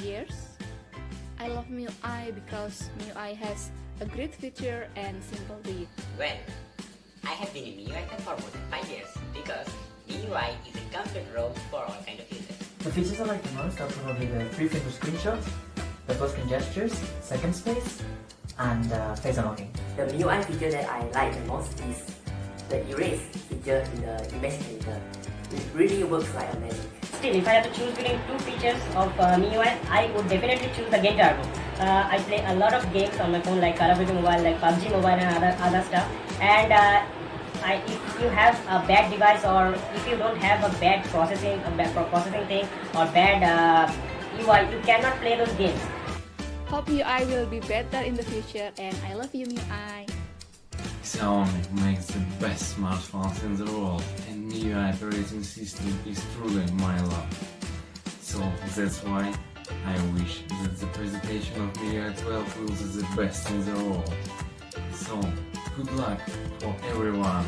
years. I love MIUI because MIUI has a great feature and simple to use. Well, I have been in MIUI for more than 5 years because MIUI is a comfort roam for all kinds of users. The features I like the most are probably the 3-finger screenshots, the close-screen gestures, second space, and face unlocking. The MIUI feature that I like the most is the erase feature in the image editor. It really works like a magic. Still, if I have to choose between two features of MIUI, I would definitely choose the Game Turbo. I play a lot of games on my phone like Call of Duty Mobile, like PUBG Mobile and other stuff. And if you have a bad device or if you don't have a bad processing thing or bad UI, you cannot play those games. Hope MIUI will be better in the future, and I love you, MIUI. Xiaomi makes the best smartphones in the world, and MIUI operating system is truly my love. So that's why I wish that the presentation of MIUI12 will be the best in the world. So, good luck for everyone!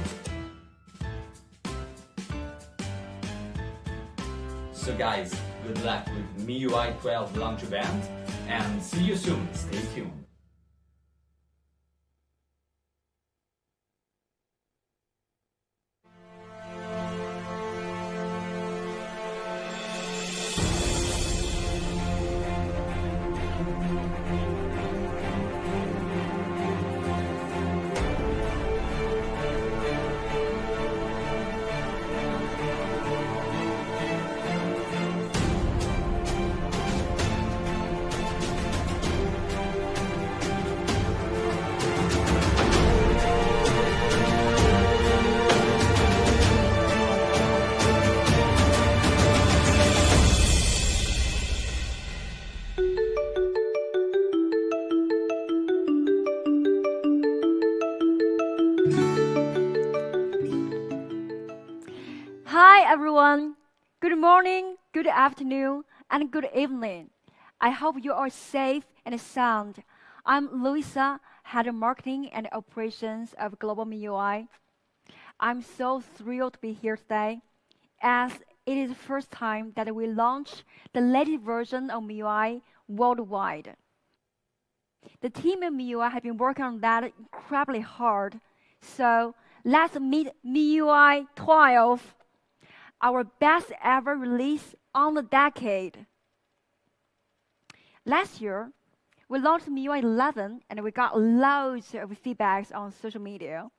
So guys, good luck with MIUI12 launch event, and see you soon. Stay tuned. Hi everyone, good morning, good afternoon, and good evening. I hope you are safe and sound. I'm Louisa, Head of Marketing and Operations of Global MIUI. I'm so thrilled to be here today, as it is the first time that we launch the latest version of MIUI worldwide. The team at MIUI have been working on that incredibly hard, so let's meet MIUI 12. Our best ever release on the decade. Last year, we launched MIUI 11 and we got loads of feedbacks on social media.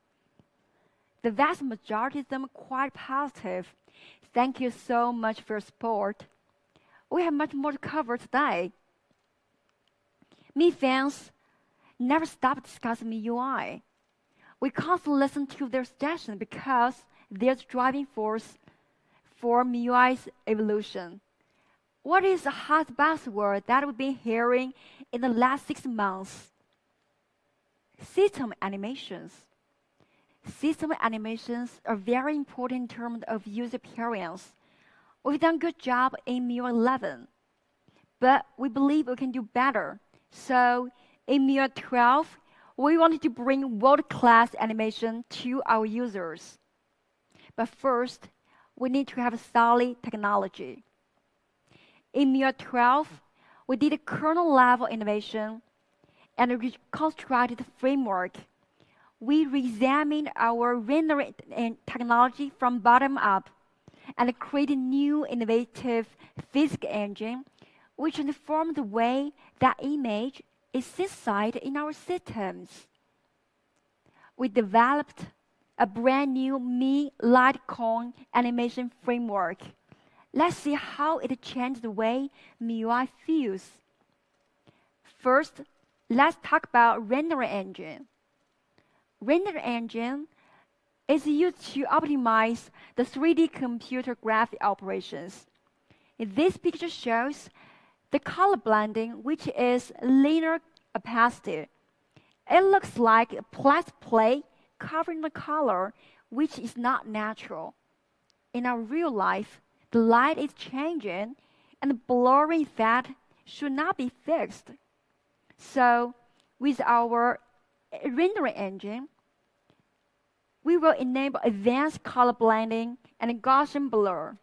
The vast majority of them quite positive. Thank you so much for your support. We have much more to cover today. Mi fans never stop discussing MIUI. We constantly listen to their suggestions because they're the driving force for MIUI's evolution. What is the hot buzzword that we've been hearing in the last 6 months? System animations. System animations are very important in terms of user experience. We've done a good job in MIUI 11, but we believe we can do better. So in MIUI 12, we wanted to bring world-class animation to our users. But first, we need to have a solid technology. In MIUI 12, we did a kernel-level innovation and reconstructed the framework. We re-examined our rendering technology from bottom up and created a new innovative physics engine which informed the way that image is synthesized in our systems. We developed a brand new MIUI animation framework. Let's see how it changed the way MIUI feels. First, let's talk about rendering engine. Rendering engine is used to optimize the 3D computer graphic operations. This picture shows the color blending, which is linear opacity. It looks like a plastic plate covering the color, which is not natural. In our real life, the light is changing and the blurring effect should not be fixed. So, with our rendering engine, we will enable advanced color blending and Gaussian blur.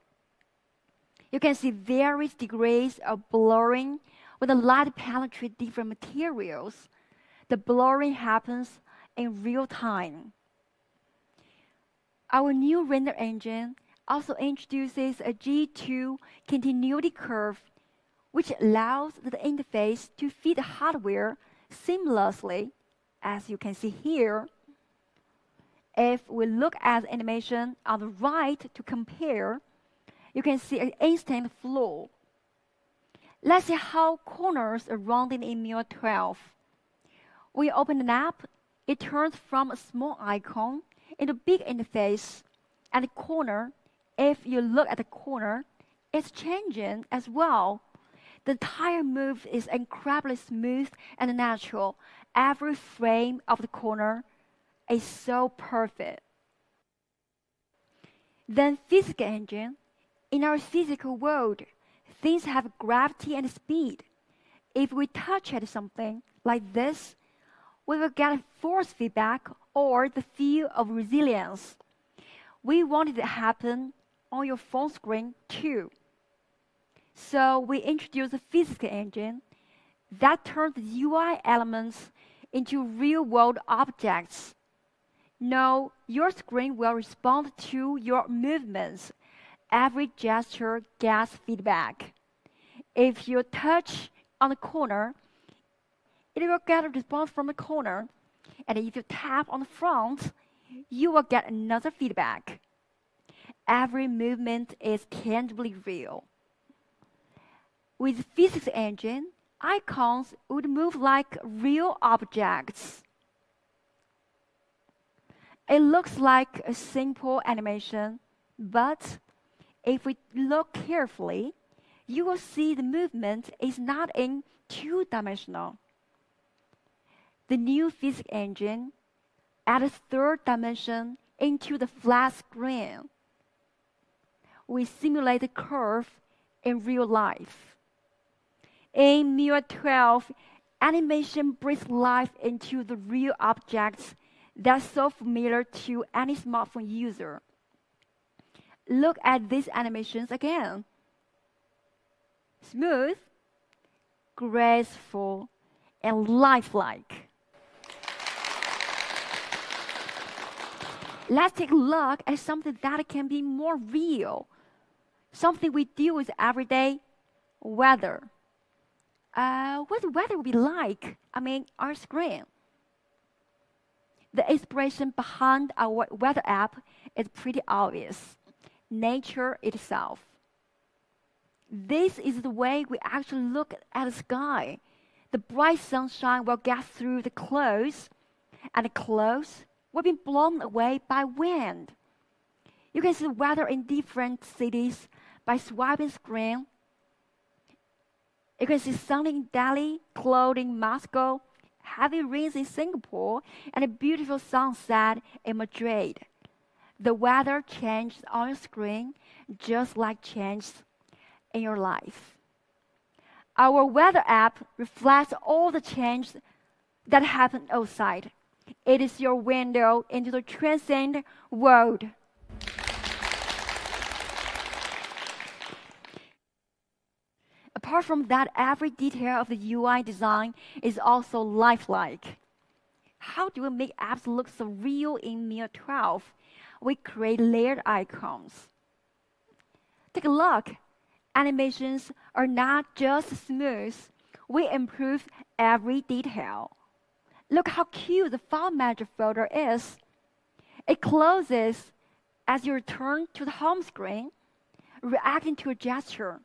You can see various degrees of blurring when the light penetrates different materials. The blurring happens in real time. Our new render engine also introduces a G2 continuity curve, which allows the interface to feed the hardware seamlessly, as you can see here. If we look at the animation on the right to compare, you can see an instant flow. Let's see how corners are rounded in MIUI12. When you open an app, it turns from a small icon into a big interface. At the corner, if you look at the corner, it's changing as well. The entire move is incredibly smooth and natural. Every frame of the corner is so perfect. Then physics engine. In our physical world, things have gravity and speed. If we touch at something like this, we will get force feedback or the feel of resilience. We want it to happen on your phone screen too. So we introduced a physics engine that turns the UI elements into real-world objects. Now, your screen will respond to your movements. Every gesture gets feedback. If you touch on the corner, it will get a response from the corner. And if you tap on the front, you will get another feedback. Every movement is tangibly real. With physics engine, icons would move like real objects. It looks like a simple animation, but if we look carefully, you will see the movement is not in two-dimensional. The new physics engine adds third dimension into the flat screen. We simulate the curve in real life. In MIUI12, animation breathes life into the real objects that's so familiar to any smartphone user. Look at these animations again. Smooth, graceful, and lifelike. Let's take a look at something that can be more real. Something we deal with every day, weather. What the weather will be like? Our screen. The inspiration behind our weather app is pretty obvious. Nature itself. This is the way we actually look at the sky. The bright sunshine will get through the clouds, and the clouds will be blown away by wind. You can see the weather in different cities by swiping screen. You can see sun in Delhi, cloudy in Moscow, heavy rains in Singapore, and a beautiful sunset in Madrid. The weather changes on your screen just like changes in your life. Our weather app reflects all the changes that happen outside. It is your window into the transcendent world. Apart from that, every detail of the UI design is also lifelike. How do we make apps look so real in MIUI12? We create layered icons. Take a look. Animations are not just smooth. We improve every detail. Look how cute the file manager folder is. It closes as you return to the home screen, reacting to a gesture.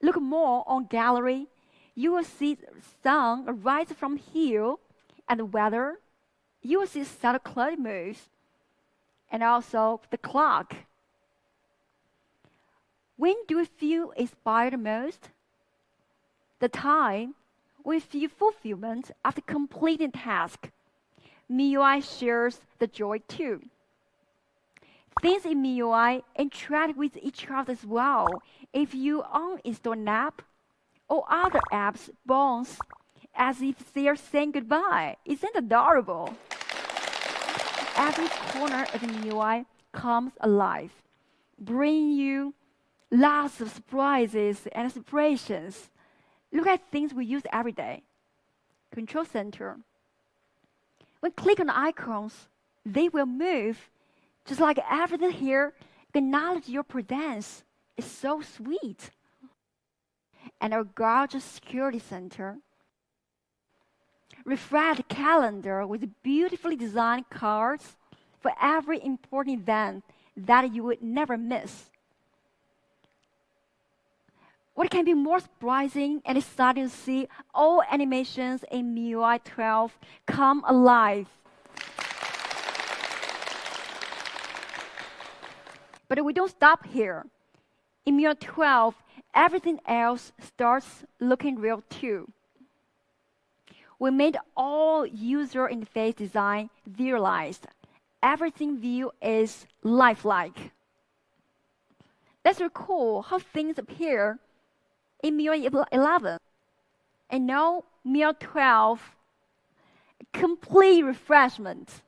Look more on gallery. You will see the sun rise from hill, and the weather. You will see subtle cloud moves, and also the clock. When do we feel inspired most? The time we feel fulfillment after completing a task. MIUI shares the joy too. Things in MIUI interact with each other as well. If you uninstall an app, or other apps bounce as if they're saying goodbye. Isn't it adorable? Every corner of the MIUI comes alive, bringing you lots of surprises and inspirations. Look at things we use every day. Control center. When click on the icons, they will move. Just like everything here, acknowledge your presence. It's so sweet. And our gorgeous security center. Refresh the calendar with beautifully designed cards for every important event that you would never miss. What can be more surprising and exciting to see all animations in MIUI12 come alive? But we don't stop here. In MIUI12, everything else starts looking real too. We made all user interface design visualized. Everything view is lifelike. Let's recall how things appear in MIUI 11. And now MIUI 12, complete refreshment.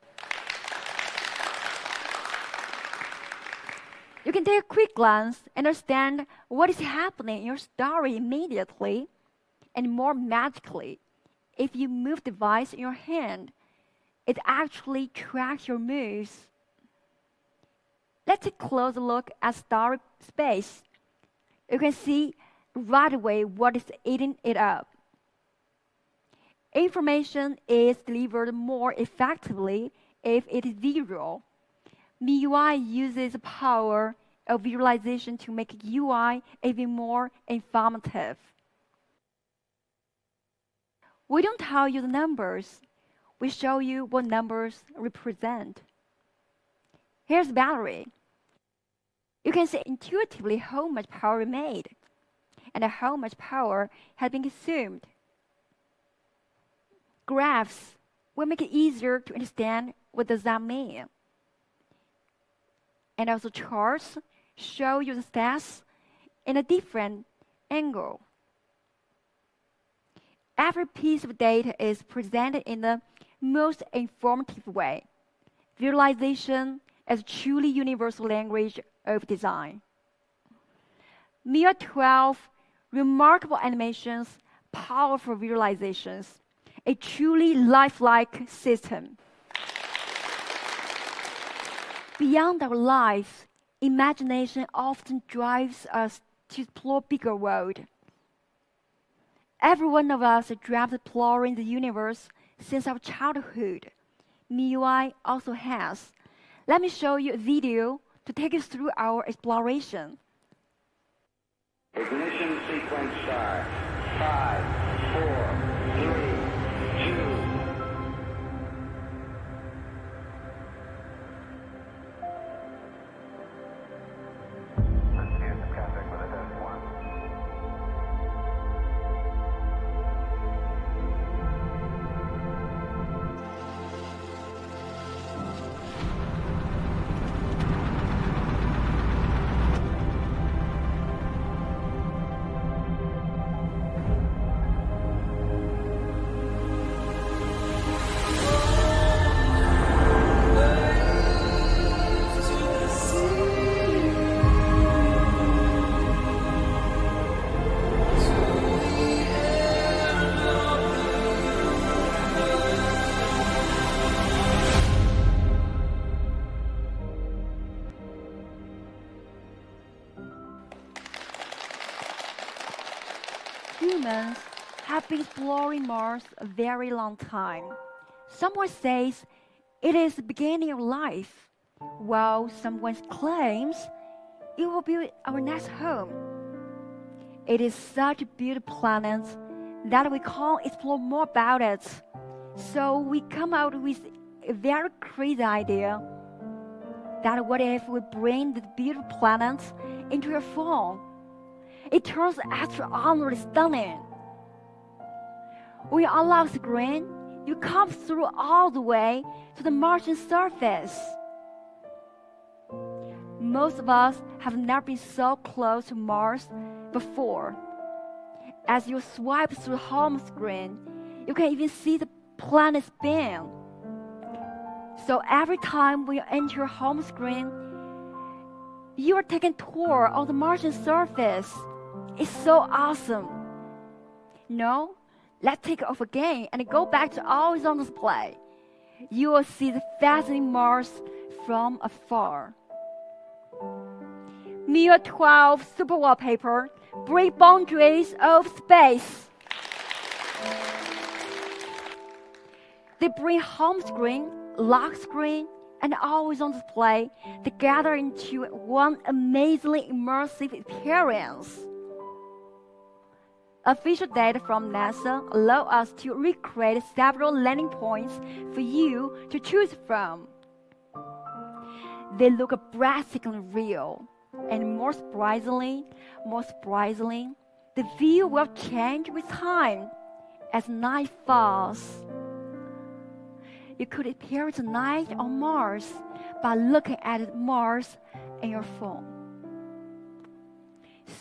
You can take a quick glance and understand what is happening in your story immediately and more magically. If you move the device in your hand, it actually tracks your moves. Let's take a closer look at story space. You can see right away what is eating it up. Information is delivered more effectively if it is visual. MIUI uses the power of visualization to make UI even more informative. We don't tell you the numbers. We show you what numbers represent. Here's the battery. You can see intuitively how much power we made and how much power has been consumed. Graphs will make it easier to understand what does that mean. And also charts show you the stats in a different angle. Every piece of data is presented in the most informative way. Visualization as a truly universal language of design. MIUI 12, remarkable animations, powerful visualizations, a truly lifelike system. Beyond our lives, imagination often drives us to explore bigger world. Every one of us dreamt of exploring the universe since our childhood. MIUI also has. Let me show you a video to take us through our exploration. Ignition sequence start. 5, 4, 3, 2. Let's get some contact with a test 1. Humans have been exploring Mars a very long time. Someone says it is the beginning of life, while someone claims it will be our next home. It is such a beautiful planet that we can't explore more about it. So we come out with a very crazy idea that what if we bring the beautiful planet into your phone? It turns extraordinarily stunning. When you unlock the screen, you come through all the way to the Martian surface. Most of us have never been so close to Mars before. As you swipe through the home screen, you can even see the planet spin. So every time when you enter your home screen, You are taking a tour on the Martian surface. It's so awesome. No, let's take it off again and go back to always on display. You will see the fascinating Mars from afar. MIUI12 Super Wallpaper break boundaries of space. They bring home screen, lock screen, and always on display together into one amazingly immersive experience. Official data from NASA allow us to recreate several landing points for you to choose from. They look breathtakingly real, and more surprisingly, the view will change with time as night falls. You could experience night on Mars by looking at Mars in your phone.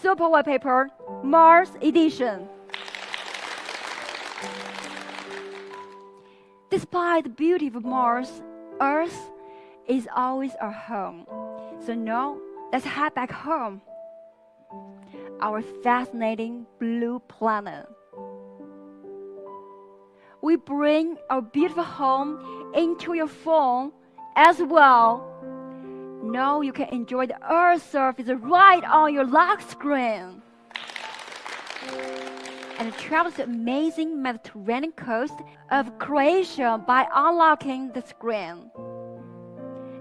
Super Wallpaper Mars Edition. Despite the beauty of Mars, Earth is always our home. So now, let's head back home. Our fascinating blue planet. We bring our beautiful home into your phone as well. Now you can enjoy the Earth's surface right on your lock screen. And travel to the amazing Mediterranean coast of Croatia by unlocking the screen.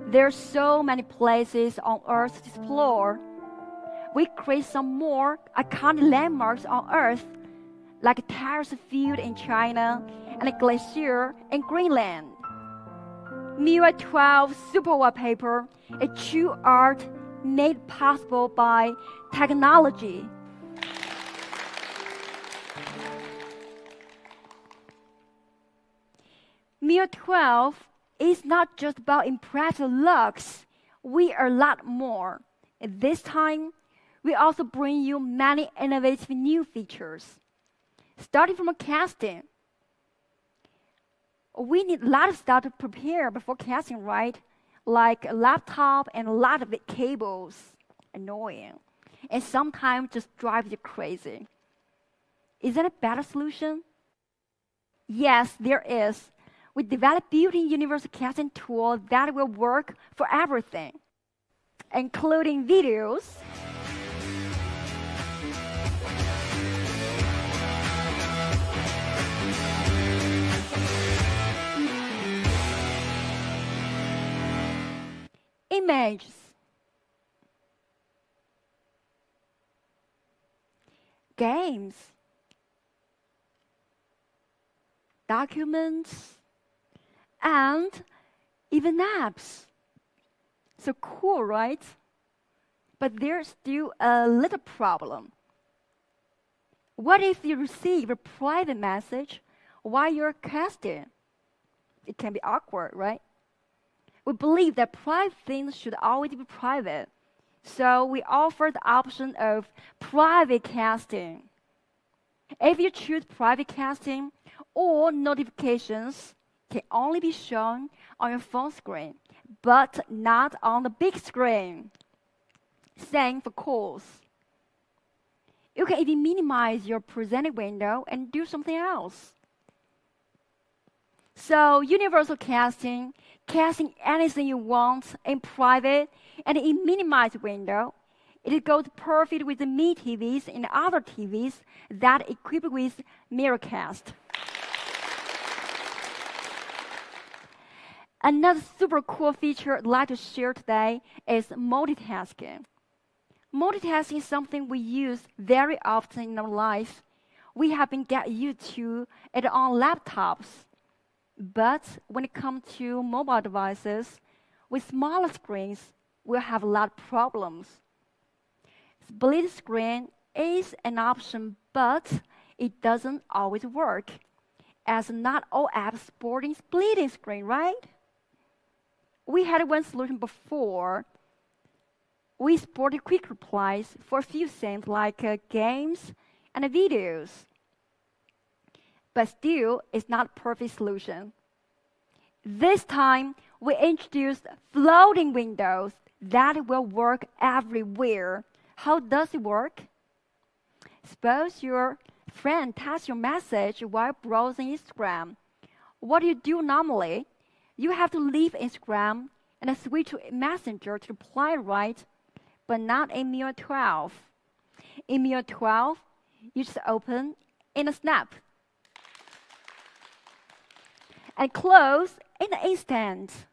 There are so many places on Earth to explore. We create some more iconic landmarks on Earth, like a terrace field in China and a glacier in Greenland. MIUI12 Super Wallpaper, a true art made possible by technology. MIUI12 is not just about impressive looks. We are a lot more. At this time, we also bring you many innovative new features. Starting from casting. We need a lot of stuff to prepare before casting, right? Like a laptop and a lot of cables. Annoying. And sometimes just drives you crazy. Is that a better solution? Yes, there is. We developed built-in universal casting tool that will work for everything, including videos, images, games, documents, and even apps. So cool, right? But there's still a little problem. What if you receive a private message while you're casting? It can be awkward, right? We believe that private things should always be private. So we offer the option of private casting. If you choose private casting, all notifications can only be shown on your phone screen, but not on the big screen. Same for calls. You can even minimize your presented window and do something else. So universal casting anything you want in private and in minimized window. It goes perfect with the Mi TVs and other TVs that equipped with Miracast. Another super cool feature I'd like to share today is multitasking. Multitasking is something we use very often in our life. We have been getting used to it on laptops. But when it comes to mobile devices, with smaller screens, we'll have a lot of problems. Split screen is an option, but it doesn't always work, as not all apps supporting splitting screen, right? We had one solution before. We supported quick replies for a few things like games and videos. But still, it's not a perfect solution. This time, we introduced floating windows that will work everywhere. How does it work? Suppose your friend types your message while browsing Instagram. What do you do normally? You have to leave Instagram and switch to Messenger to reply, right? But not in MIUI12. In MIUI12, you just open in a snap and close in an instant.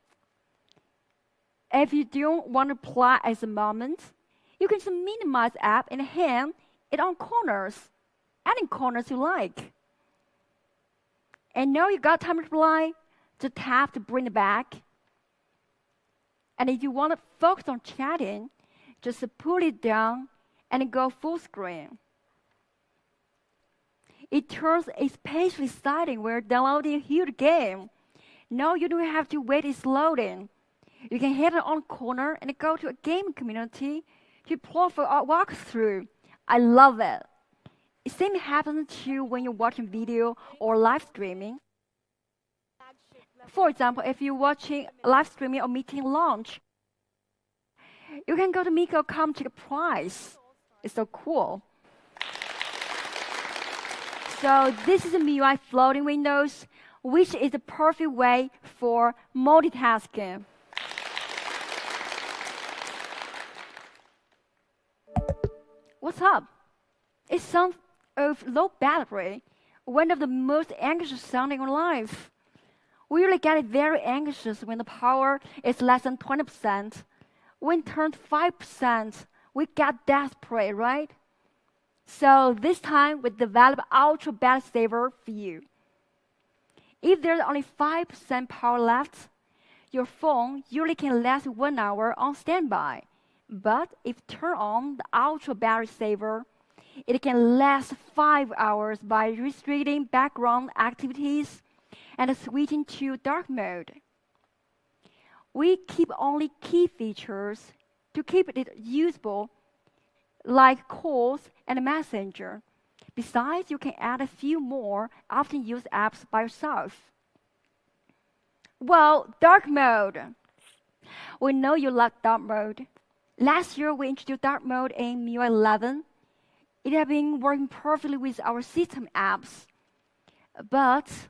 If you don't want to reply at the moment, you can just minimize the app and hang it on corners, any corners you like. And now you got time to reply, just tap to bring it back. And if you want to focus on chatting, just pull it down and go full screen. It turns especially exciting when you're downloading a huge game. Now you don't have to wait it's loading. You can hit it on corner and go to a game community to play for a walkthrough. I love it. The same happens too when you're watching video or live streaming. For example, if you're watching live streaming or meeting launch, you can go to Miko.com to check the price. It's so cool. So this is a MIUI floating windows, which is the perfect way for multitasking. What's up? It sounds of low battery, one of the most anxious sounding on life. We really get very anxious when the power is less than 20%. When it turns 5%, we get desperate, right? So this time we develop Ultra Battery Saver for you. If there's only 5% power left, your phone usually can last 1 hour on standby. But if you turn on the Ultra Battery Saver, it can last 5 hours by restricting background activities and switching to dark mode. We keep only key features to keep it usable, like calls and messenger. Besides, you can add a few more often used apps by yourself. Well, dark mode. We know you like dark mode. Last year, we introduced dark mode in MIUI11. It has been working perfectly with our system apps. But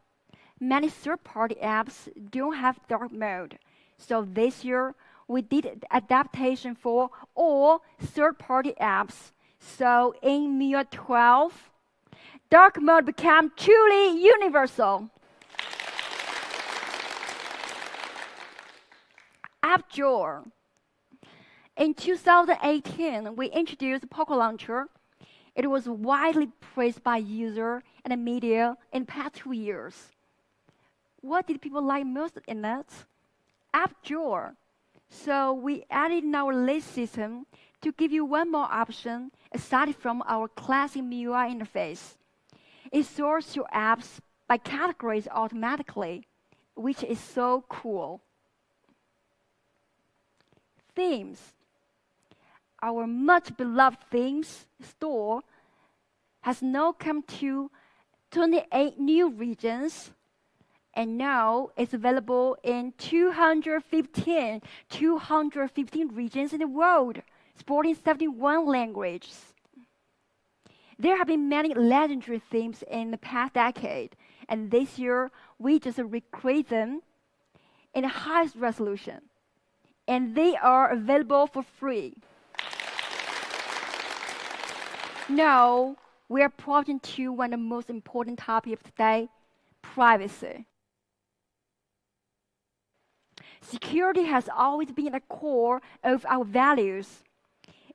many third-party apps don't have dark mode. So this year, we did adaptation for all third-party apps. So in MIUI12, dark mode became truly universal. App Drawer. In 2018, we introduced Poco Launcher. It was widely praised by users and the media in the past 2 years. What did people like most in it? App Drawer. So we added in our list system to give you one more option aside from our classic MIUI interface. It sorts your apps by categories automatically, which is so cool. Themes. Our much beloved themes store has now come to 28 new regions, and now it's available in 215 regions in the world, supporting 71 languages. There have been many legendary themes in the past decade, and this year we just recreate them in the highest resolution, and they are available for free. Now, we are approaching to one of the most important topics of today, privacy. Security has always been at the core of our values.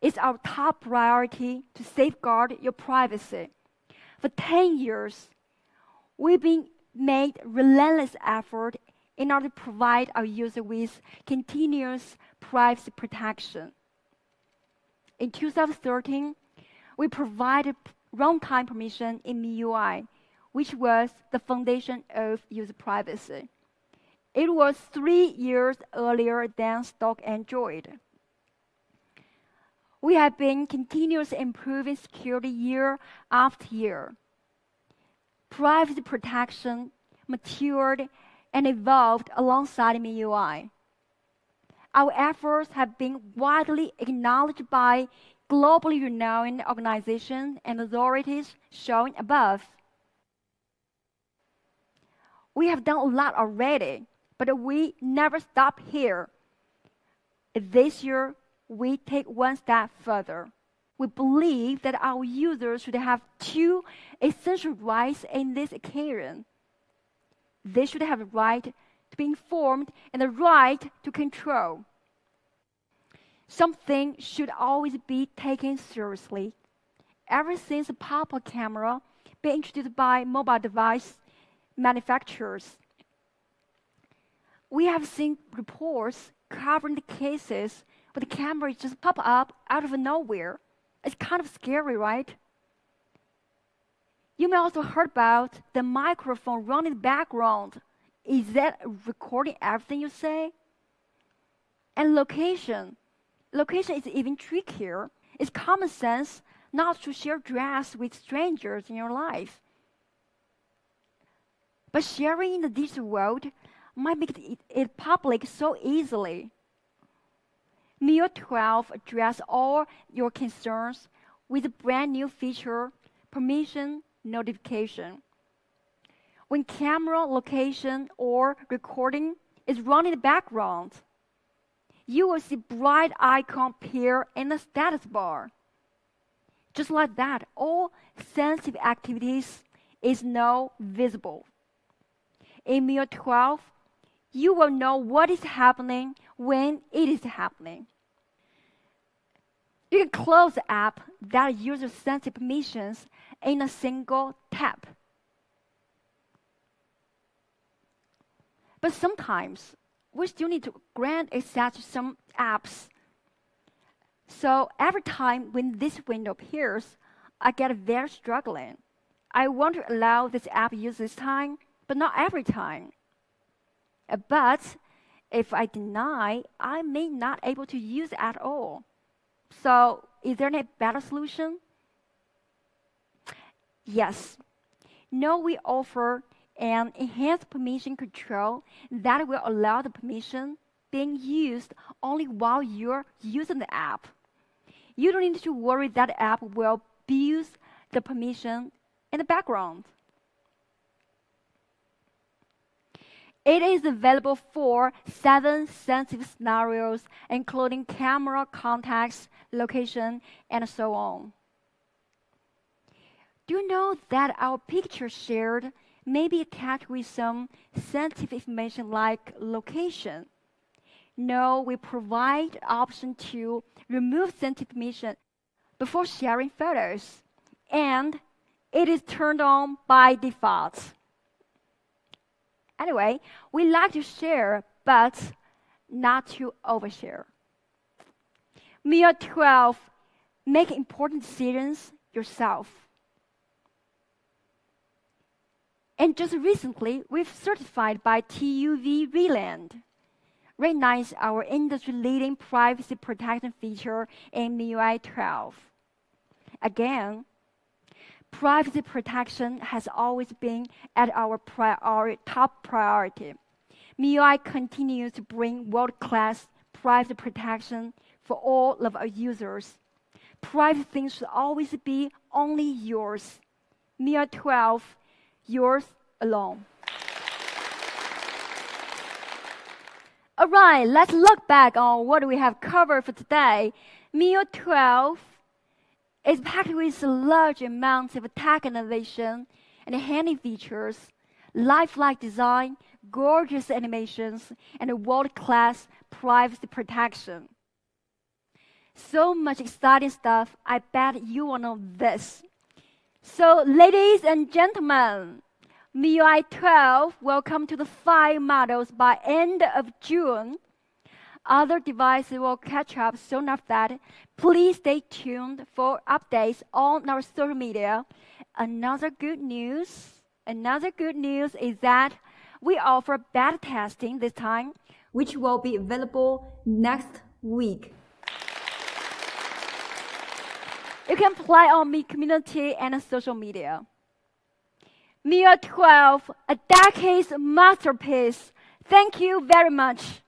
It's our top priority to safeguard your privacy. For 10 years, we've been made relentless effort in order to provide our users with continuous privacy protection. In 2013, we provided runtime permission in MIUI, which was the foundation of user privacy. It was 3 years earlier than stock Android. We have been continuously improving security year after year. Privacy protection matured and evolved alongside MIUI. our efforts have been widely acknowledged by globally renowned organizations and authorities shown above. We have done a lot already, but we never stop here. This year, we take one step further. We believe that our users should have two essential rights in this occasion. They should have the right to be informed and the right to control. Something should always be taken seriously. Ever since the pop-up camera being introduced by mobile device manufacturers, we have seen reports covering the cases where the camera just pop up out of nowhere. It's kind of scary, right? You may also heard about the microphone running in the background. Is that recording everything you say? And location. Location is even trickier. It's common sense not to share dress with strangers in your life. But sharing in the digital world might make it public so easily. MIUI12 addresses all your concerns with a brand new feature, permission notification. When camera location or recording is running in the background, you will see bright icon appear in the status bar. Just like that, all sensitive activities is now visible. In MIUI12, you will know what is happening when it is happening. You can close the app that uses sensitive permissions in a single tap. But sometimes, we still need to grant access to some apps. So every time when this window appears, I get very struggling. I want to allow this app use this time, but not every time. But if I deny, I may not able to use it at all. So is there a better solution? Yes. Now we offer an enhanced permission control that will allow the permission being used only while you're using the app. You don't need to worry that the app will abuse the permission in the background. It is available for 7 sensitive scenarios, including camera, contacts, location, and so on. Do you know that our picture shared may be attached with some sensitive information like location? No, we provide the option to remove sensitive information before sharing photos, and it is turned on by default. Anyway, we like to share, but not to overshare. MIUI12, make important decisions yourself. And just recently, we've certified by TÜV Rheinland, recognize our industry-leading privacy protection feature in MIUI12. Again, privacy protection has always been at our top priority. MIUI continues to bring world-class privacy protection for all of our users. Private things should always be only yours. MIUI12, yours alone. All right, let's look back on what we have covered for today. MIUI12 is packed with large amounts of tech innovation and handy features, lifelike design, gorgeous animations, and world-class privacy protection. So much exciting stuff, I bet you will know this. So, ladies and gentlemen, MIUI12 will come to the 5 models by end of June. Other devices will catch up soon after that. Please stay tuned for updates on our social media. Another good news is that we offer beta testing this time, which will be available next week. You can apply on Mi community and social media. MIUI12, a decade's masterpiece. Thank you very much.